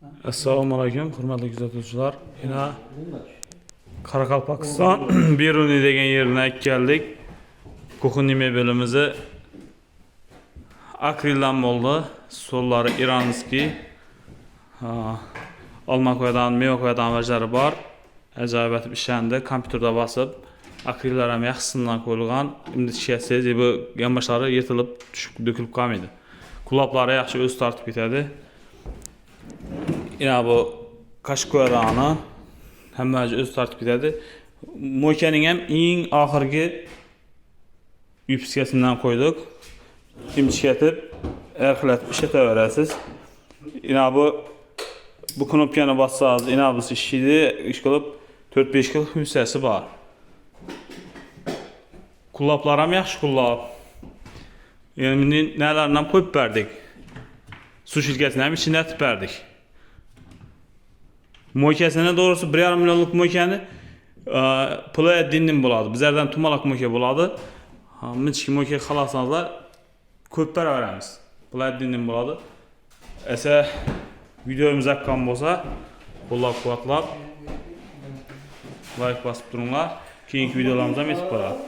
Assalomu alaykum, hurmatli kuzatuvchilar. Yana Qoraqalpog'iston Beruniy degan yerga keldik. Kuxunniy mebelimizni akrildan bo'ldi. Sollari iranskiy. Olma qo'yadan, meva qo'yadan vajlari bor. Ajoyib etib ishlandı. Kompyuterda bosib, akrillar ham yaxshisidan qo'yilgan. Endi ishlatsangiz bu yonboshlari yetilib, tushib, dökülüp qolmaydi. Quloqlari yaxshi o'z tortib ketadi. Yine bu kaşık koyarağını hemmaca öz tartib ketadi. Moykaning ham eng oxirgi yupiskasidan qo'ydik. Imchikatib, erqilatib ishlataverasiz. Yine bu knopkani bossangiz, yine bu ishlaydi. Ish qilib 4-5 xil funksiyasi bor. Qulloblar ham yaxshi qullab. Yani nelerden qo'yib berdik. Su shilkasini ham ichine atib berdik. Moykasına doğrusu 1,5 milyonluk moykani pulaya dindim buladı. Bizlerden tumalak moyka buladı. Minçki moyka xalasanızlar köp para veremiz. Pulaya dindim buladı. Ese videomiz haqqan bolsa qo'llab quvvatlab like basıp durunglar. Keyingi videolarımızdan yetib boradi.